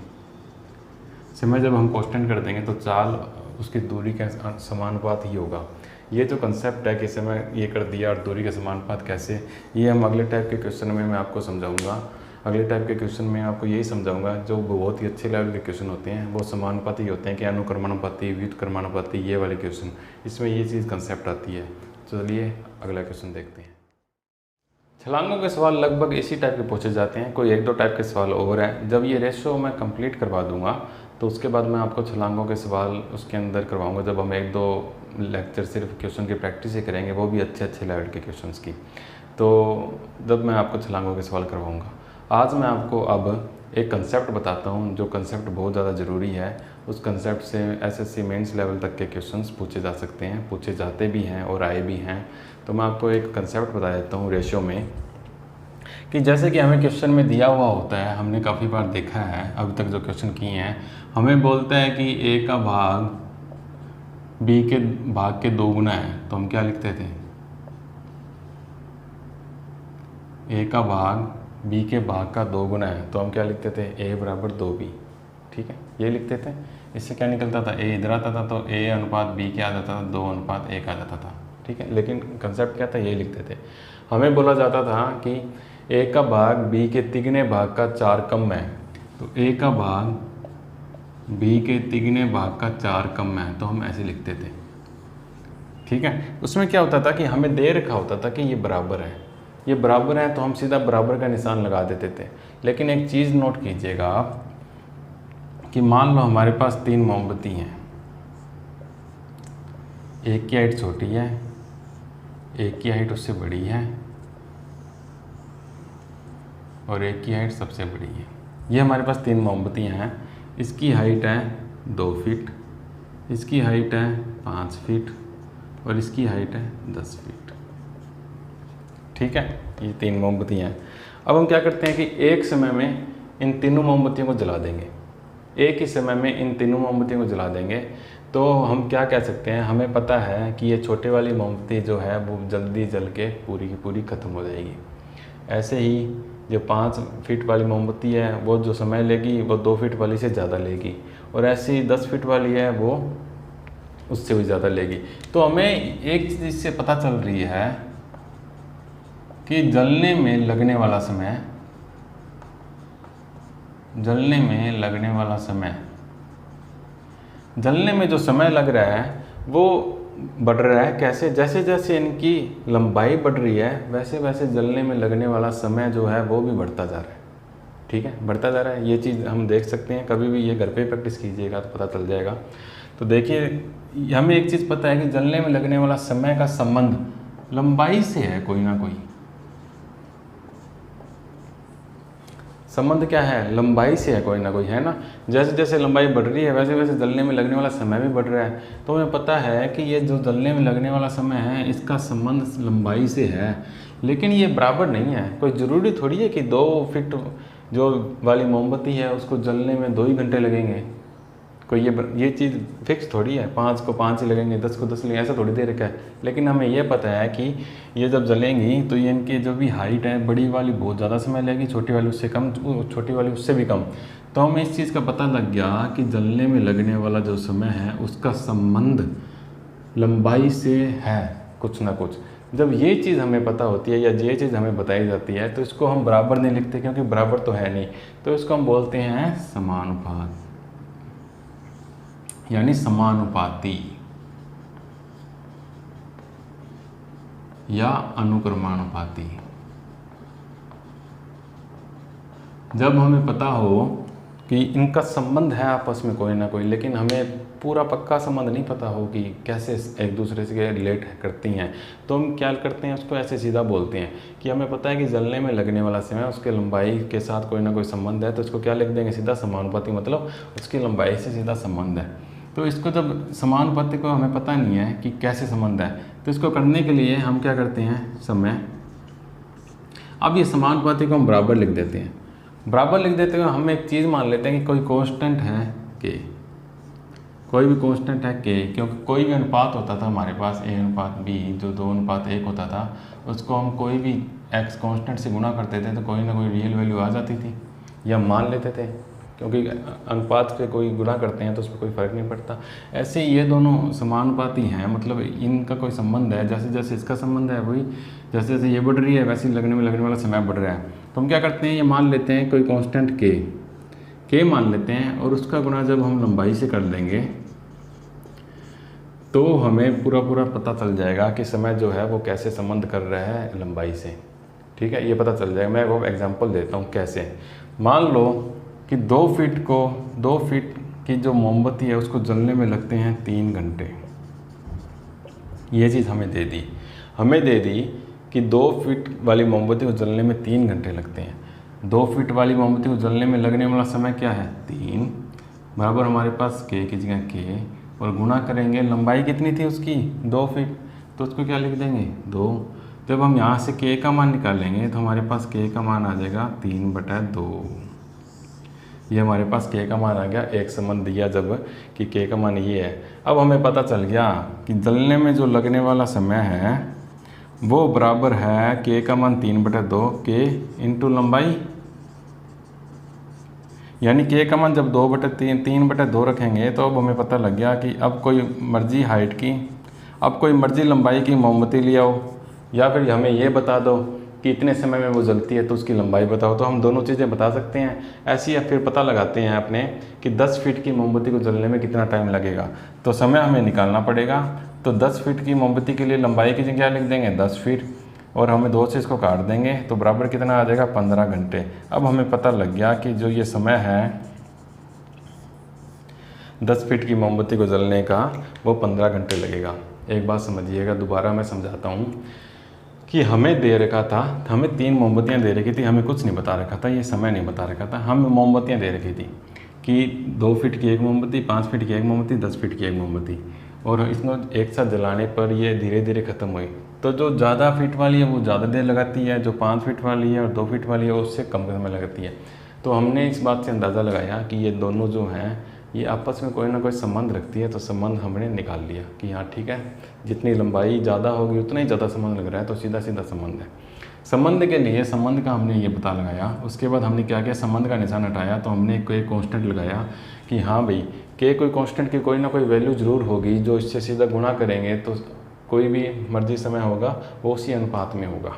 समय जब हम कांस्टेंट कर देंगे तो चाल उसकी दूरी के समानुपात ही होगा। ये जो कंसेप्ट है कि समय ये कर दिया और दूरी के समानुपात कैसे, ये हम अगले टाइप के क्वेश्चन में मैं आपको समझाऊंगा। अगले टाइप के क्वेश्चन में आपको यही समझाऊंगा। जो बहुत ही अच्छे लेवल के क्वेश्चन होते हैं वो समानुपाती होते हैं कि अनुक्रमानुपाती, व्युत्क्रमानुपाती, ये वाले क्वेश्चन, इसमें ये चीज़ कंसेप्ट आती है। चलिए अगला क्वेश्चन देखते हैं। छलांगों के सवाल लगभग इसी टाइप के पूछे जाते हैं, कोई 1-2 टाइप के सवाल और हैं। जब ये रेशो मैं कंप्लीट करवा दूंगा तो उसके बाद मैं आपको छलांगों के सवाल उसके अंदर करवाऊंगा। जब हम 1-2 लेक्चर सिर्फ क्वेश्चन की प्रैक्टिस ही करेंगे, वो भी अच्छे अच्छे लेवल के क्वेश्चंस की, तो जब मैं आपको छलांगों के सवाल करवाऊंगा। आज मैं आपको अब एक कंसेप्ट बताता हूँ, जो कंसेप्ट बहुत ज़्यादा ज़रूरी है। उस कंसेप्ट से SSC मेंस लेवल तक के क्वेश्चंस पूछे जा सकते हैं, पूछे जाते भी हैं और आए भी हैं। तो मैं आपको एक कंसेप्ट बता देता हूँ रेशो में, कि जैसे कि हमें क्वेश्चन में दिया हुआ होता है, हमने काफ़ी बार देखा है अभी तक जो क्वेश्चन किए हैं, हमें बोलता है कि A का भाग B के भाग के 2 गुना है। तो हम क्या लिखते थे, A का भाग B के भाग का 2 गुना है। तो हम क्या लिखते थे, A बराबर 2B। ठीक है, ये लिखते थे। इससे क्या निकलता था, A इधर आता था तो A/B क्या आ जाता था, 2/1 आ जाता था। ठीक है, लेकिन कंसेप्ट क्या था, ये लिखते थे। हमें बोला जाता था कि A का भाग B के तिगने भाग का 4 कम है। तो A का भाग B के तिगने भाग का 4 कम है, तो हम ऐसे लिखते थे। ठीक है। उसमें क्या होता था कि हमें दे रखा होता था कि ये बराबर है, ये बराबर है, तो हम सीधा बराबर का निशान लगा देते थे। लेकिन एक चीज़ नोट कीजिएगा आप कि मान लो हमारे पास 3 मोमबत्ती हैं, एक की हाइट छोटी है, एक की हाइट उससे बड़ी है और एक की हाइट सबसे बड़ी है। ये हमारे पास 3 मोमबत्तियाँ हैं। इसकी हाइट है 2 फीट, इसकी हाइट है 5 फीट और इसकी हाइट है 10 फीट। ठीक है, ये 3 मोमबत्तियाँ हैं। अब हम क्या करते हैं कि एक समय में इन तीनों मोमबत्तियों को जला देंगे, एक ही समय में इन तीनों मोमबत्तियों को जला देंगे। तो हम क्या कह सकते हैं, हमें पता है कि ये छोटे वाली मोमबत्ती जो है वो जल्दी जल के पूरी की पूरी ख़त्म हो जाएगी। ऐसे ही जो 5 फीट वाली मोमबत्ती है वो जो समय लेगी वो 2 फीट वाली से ज़्यादा लेगी, और ऐसे ही 10 फीट वाली है वो उससे भी ज़्यादा लेगी। तो हमें एक चीज़ इससे पता चल रही है कि जलने में लगने वाला समय, जलने में लगने वाला समय, जलने में जो समय लग रहा है वो बढ़ रहा है। कैसे? जैसे जैसे इनकी लंबाई बढ़ रही है वैसे वैसे जलने में लगने वाला समय जो है वो भी बढ़ता जा रहा है। ठीक है, बढ़ता जा रहा है। ये चीज़ हम देख सकते हैं, कभी भी ये घर पे प्रैक्टिस कीजिएगा तो पता चल जाएगा। तो देखिए, हमें एक चीज़ पता है कि जलने में लगने वाला समय का संबंध लंबाई से है, कोई ना कोई संबंध क्या है, लंबाई से है कोई ना कोई, है ना। जैसे जैसे लंबाई बढ़ रही है वैसे वैसे जलने में लगने वाला समय भी बढ़ रहा है। तो हमें पता है कि ये जो जलने में लगने वाला समय है इसका संबंध लंबाई से है। लेकिन ये बराबर नहीं है। कोई ज़रूरी थोड़ी है कि 2 फीट जो वाली मोमबत्ती है उसको जलने में 2 ही घंटे लगेंगे। कोई ये चीज़ फिक्स थोड़ी है, 5 को 5 ही लगेंगे, 10 को 10 लगेंगे, ऐसा थोड़ी दे रखा है। लेकिन हमें ये पता है कि ये जब जलेंगी तो ये इनकी जो भी हाइट है, बड़ी वाली बहुत ज़्यादा समय लगेगी, छोटी वाली उससे कम, छोटी वाली उससे भी कम। तो हमें इस चीज़ का पता लग गया कि जलने में लगने वाला जो समय है उसका संबंध लंबाई से है कुछ ना कुछ। जब ये चीज़ हमें पता होती है या ये चीज़ हमें बताई जाती है तो इसको हम बराबर नहीं लिखते, क्योंकि बराबर तो है नहीं। तो इसको हम बोलते हैं समानुपात, यानी समानुपाती या अनुक्रमानुपाती। जब हमें पता हो कि इनका संबंध है आपस में कोई ना कोई, लेकिन हमें पूरा पक्का संबंध नहीं पता हो कि कैसे एक दूसरे से रिलेट करती हैं, तो हम क्या करते हैं, उसको ऐसे सीधा बोलते हैं कि हमें पता है कि जलने में लगने वाला समय उसके लंबाई के साथ कोई ना कोई संबंध है, तो इसको क्या लिख देंगे, सीधा समानुपाती, मतलब उसकी लंबाई से सीधा संबंध है। तो इसको जब समानुपाती को हमें पता नहीं है कि कैसे संबंध है, तो इसको करने के लिए हम क्या करते हैं, समय, अब ये समानुपाती को हम बराबर लिख देते हैं। बराबर लिख देते हुए हम एक चीज़ मान लेते हैं कि कोई कांस्टेंट है के, कोई भी कांस्टेंट है के, क्योंकि कोई भी अनुपात होता था हमारे पास A अनुपात B जो 2:1 होता था, उसको हम कोई भी x कांस्टेंट से गुणा करते थे तो कोई ना कोई रियल वैल्यू आ जाती थी, या मान लेते थे, क्योंकि अनुपात से कोई गुणा करते हैं तो उस पर कोई फ़र्क नहीं पड़ता। ऐसे ये दोनों समानुपाती हैं, मतलब इनका कोई संबंध है। जैसे जैसे इसका संबंध है वही, जैसे जैसे ये बढ़ रही है वैसे लगने में लगने वाला समय बढ़ रहा है। तो हम क्या करते हैं, ये मान लेते हैं कोई कांस्टेंट के मान लेते हैं, और उसका गुणा जब हम लंबाई से कर देंगे तो हमें पूरा पूरा पता चल जाएगा कि समय जो है वो कैसे संबंध कर रहा है लंबाई से। ठीक है, ये पता चल जाएगा। मैं वो एग्जांपल देता हूँ कैसे। मान लो कि 2 फीट की जो मोमबत्ती है उसको जलने में लगते हैं 3 घंटे। ये चीज़ हमें दे दी, कि 2 फीट वाली मोमबत्ती को जलने में 3 घंटे लगते हैं। 2 फीट वाली मोमबत्ती को जलने में लगने वाला समय क्या है, 3 बराबर हमारे पास के की जगह के, और गुणा करेंगे, लंबाई कितनी थी उसकी 2 फीट, तो उसको क्या लिख देंगे 2। जब हम यहाँ से के का मान निकालेंगे तो हमारे पास के का मान आ जाएगा 3/2। ये हमारे पास के का मान आ गया। एक संबंध दिया जब कि के का मान ये है। अब हमें पता चल गया कि जलने में जो लगने वाला समय है वो बराबर है के का मान 3/2 के इंटू लंबाई, यानी के का मान जब 3/2 रखेंगे तो अब हमें पता लग गया कि अब कोई मर्जी हाइट की, अब कोई मर्जी लंबाई की मोमबत्ती ले आओ, या फिर हमें ये बता दो कि इतने समय में वो जलती है तो उसकी लंबाई बताओ, तो हम दोनों चीज़ें बता सकते हैं। ऐसी या फिर पता लगाते हैं अपने कि 10 फीट की मोमबत्ती को जलने में कितना टाइम लगेगा, तो समय हमें निकालना पड़ेगा। तो तो 10 फीट की मोमबत्ती के लिए लंबाई की जगह लिख देंगे 10 फीट, और हमें 2 से इसको काट देंगे तो बराबर कितना आ जाएगा 15 घंटे। अब हमें पता लग गया कि जो ये समय है 10 फीट की मोमबत्ती को जलने का वो 15 घंटे लगेगा। एक बात समझिएगा, दोबारा मैं समझाता हूँ कि हमें दे रखा था, हमें 3 मोमबत्तियाँ दे रखी थी, हमें कुछ नहीं बता रखा था, ये समय नहीं बता रखा था। हमें मोमबत्तियाँ दे रखी थी कि 2 फीट की एक मोमबत्ती, 5 फीट की एक मोमबत्ती, 10 फीट की एक मोमबत्ती, और इसको एक साथ जलाने पर ये धीरे धीरे ख़त्म हुई। तो जो ज़्यादा फीट वाली है वो ज़्यादा देर लगाती है, जो 5 फीट वाली है और 2 फीट वाली है उससे कम समय लगाती है। तो हमने इस बात से अंदाज़ा लगाया कि ये दोनों जो हैं ये आपस में कोई ना कोई संबंध रखती है, तो संबंध हमने निकाल लिया कि हाँ ठीक है, जितनी लंबाई ज़्यादा होगी उतना ही ज़्यादा संबंध लग रहा है, तो सीधा सीधा संबंध है। संबंध के लिए संबंध का हमने ये पता लगाया। उसके बाद हमने क्या किया, संबंध का निशान हटाया, तो हमने कोई कांस्टेंट लगाया कि हाँ भाई के कोई कांस्टेंट की कोई ना कोई वैल्यू ज़रूर होगी, जो इससे सीधा गुणा करेंगे तो कोई भी मर्जी समय होगा वो उसी अनुपात में होगा।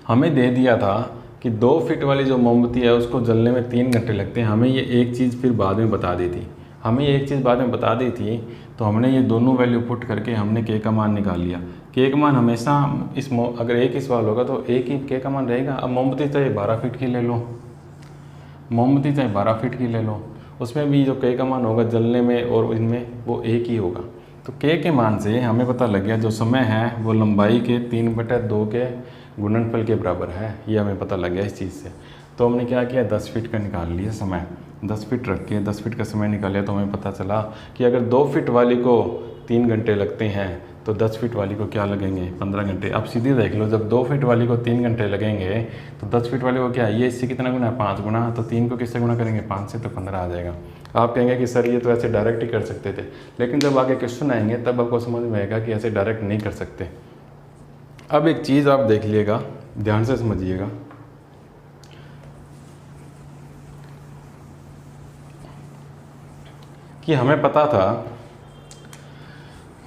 हमें दे दिया था कि 2 फीट वाली जो मोमबत्ती है उसको जलने में 3 घंटे लगते हैं। हमें ये एक चीज़ फिर बाद में बता दी थी, तो हमने ये दोनों वैल्यू पुट करके हमने के का मान निकाल लिया। के का मान हमेशा अगर एक ही सवाल होगा तो एक ही के का मान रहेगा। अब मोमबत्ती चाहे 12 फीट की ले लो, उसमें भी जो के का मान होगा जलने में और इनमें वो एक ही होगा। तो के मान से हमें पता लग गया जो समय है वो लंबाई के 3/2 के गुणनफल के बराबर है, ये हमें पता लग गया इस चीज़ से। तो हमने क्या किया, 10 फीट का निकाल लिया समय, 10 फीट रख के 10 फीट का समय निकाला, तो हमें पता चला कि अगर 2 फीट वाली को 3 घंटे लगते हैं तो 10 फीट वाली को क्या लगेंगे 15 घंटे। अब सीधे देख लो, जब 2 फीट वाली को 3 घंटे लगेंगे तो 10 फीट वाली को क्या है, ये इससे कितना गुना है 5 गुना, तो 3 को किससे गुना करेंगे 5 से, तो 15 आ जाएगा। आप कहेंगे कि सर ये तो ऐसे डायरेक्ट ही कर सकते थे, लेकिन जब आगे क्वेश्चन आएंगे तब आपको समझ में आएगा कि ऐसे डायरेक्ट नहीं कर सकते। अब एक चीज़ आप देख लीजिएगा, ध्यान से समझिएगा, कि हमें पता था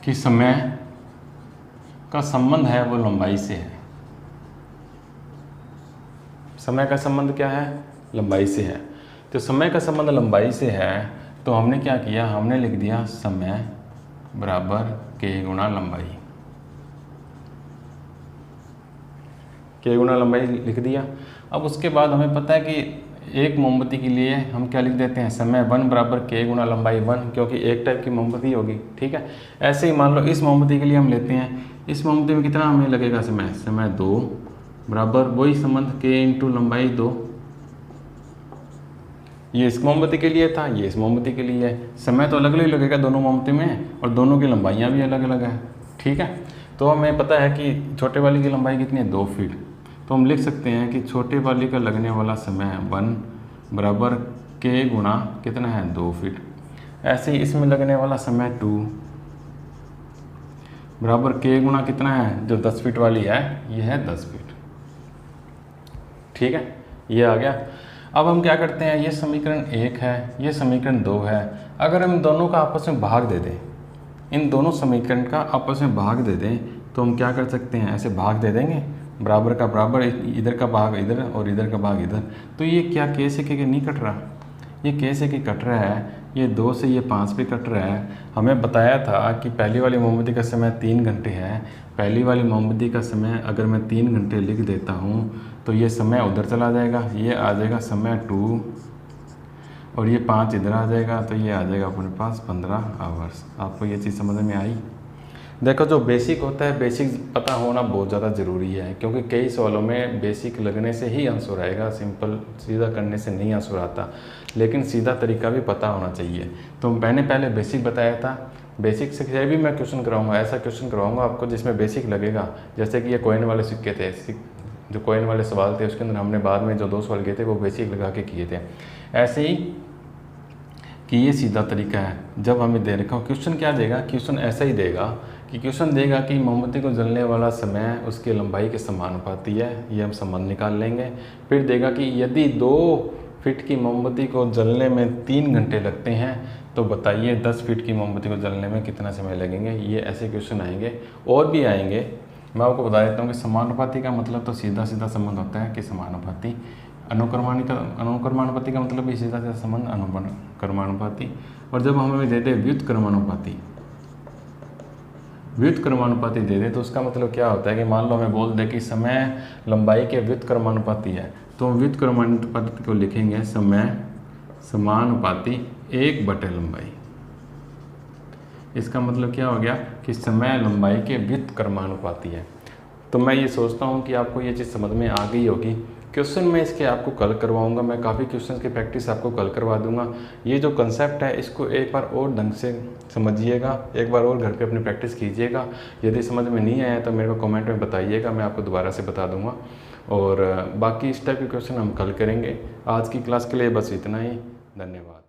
कि समय का संबंध है वो लंबाई से है। समय का संबंध क्या है, लंबाई से है। तो समय का संबंध लंबाई से है, तो हमने क्या किया, हमने लिख दिया समय बराबर के गुणा लंबाई, के गुणा लंबाई लिख दिया। अब उसके बाद हमें पता है कि एक मोमबत्ती के लिए हम क्या लिख देते हैं, समय 1 बराबर के गुणा लंबाई 1, क्योंकि एक टाइप की मोमबत्ती होगी, ठीक है। ऐसे ही मान लो इस मोमबत्ती के लिए हम लेते हैं, इस मोमबत्ती में कितना हमें लगेगा समय 2 बराबर वही संबंध के इंटू लंबाई 2। ये इस मोमबत्ती के लिए था, ये इस मोमबत्ती के लिए है। समय तो अलग अलग लगेगा दोनों मोमबत्ती में, और दोनों की लंबाइयाँ भी अलग अलग है, ठीक है। तो हमें पता है कि छोटे वाली की लंबाई कितनी है 2 फीट, तो हम लिख सकते हैं कि छोटे वाली का लगने वाला समय 1 बराबर के गुणा कितना है 2 फीट। ऐसे ही इसमें लगने वाला समय 2 बराबर के गुणा कितना है, जो 10 फीट वाली है ये है 10 फीट, ठीक है, ये आ गया। अब हम क्या करते हैं, ये समीकरण 1 है, ये समीकरण 2 है। अगर हम दोनों का आपस में भाग दे दें, इन दोनों समीकरण का आपस में भाग दे दें, तो हम क्या कर सकते हैं, ऐसे भाग दे देंगे, बराबर का बराबर, इधर का भाग इधर और इधर का भाग इधर। तो ये क्या के से के नहीं कट रहा, ये के से के कट रहा है, ये 2 से ये 5 पे कट रहा है। हमें बताया था कि पहली वाली मोमबत्ती का समय 3 घंटे है। पहली वाली मोमबत्ती का समय अगर मैं 3 घंटे लिख देता हूँ तो ये समय उधर चला जाएगा, ये आ जाएगा समय 2, और ये 5 इधर आ जाएगा, तो ये आ जाएगा अपने पास 15 आवर्स। आपको ये चीज़ समझ में आई। देखो, जो बेसिक होता है, बेसिक पता होना बहुत ज़्यादा ज़रूरी है, क्योंकि कई सवालों में बेसिक लगने से ही आंसर आएगा, सिंपल सीधा करने से नहीं आंसर आता, लेकिन सीधा तरीका भी पता होना चाहिए। तो मैंने पहले बेसिक बताया था, बेसिक से भी मैं क्वेश्चन कराऊंगा, ऐसा क्वेश्चन कराऊंगा आपको जिसमें बेसिक लगेगा। जैसे कि ये कॉइन वाले सिक्के थे, जो कॉइन वाले सवाल थे उसके अंदर हमने बाद में जो 2 सवाल किए थे वो बेसिक लगा के किए थे। ऐसे ही कि ये सीधा तरीका है, जब हमें दे रखा हो क्वेश्चन क्या देगा, क्वेश्चन ऐसा ही देगा कि क्वेश्चन देगा कि मोमबत्ती को जलने वाला समय उसकी लंबाई के समानुपाती है, ये हम संबंध निकाल लेंगे। फिर देगा कि यदि 2 फीट की मोमबत्ती को जलने में 3 घंटे लगते हैं तो बताइए 10 फीट की मोमबत्ती को जलने में कितना समय लगेंगे। ये ऐसे क्वेश्चन आएंगे, और भी आएंगे। मैं आपको बता देता हूँ कि समानुपाती का मतलब तो सीधा सीधा संबंध होता है कि समानुपाती। अनुक्रमानुपाती का मतलब भी सीधा सीधा संबंध अनुक्रमानुपाती। और जब हमें दे दे व्युत्क्रमानुपाती, व्युत्क्रमानुपाती दे दे तो उसका मतलब क्या होता है कि मान लो हमें बोल दे कि समय लंबाई के व्युत्क्रमानुपाती है, तो हम व्युत्क्रमानुपाती को लिखेंगे समय समानुपाती 1/लंबाई। इसका मतलब क्या हो गया कि समय लंबाई के व्युत्क्रमानुपाती है। तो मैं ये सोचता हूँ कि आपको ये चीज़ समझ में आ गई होगी। क्वेश्चन मैं इसके आपको कल करवाऊंगा, मैं काफ़ी क्वेश्चन की प्रैक्टिस आपको कल करवा दूंगा। ये जो कंसेप्ट है इसको एक बार और ढंग से समझिएगा, एक बार और घर पे अपनी प्रैक्टिस कीजिएगा। यदि समझ में नहीं आया तो मेरे को कमेंट में बताइएगा, मैं आपको दोबारा से बता दूंगा। और बाकी इस टाइप के क्वेश्चन हम कल करेंगे। आज की क्लास के लिए बस इतना ही। धन्यवाद।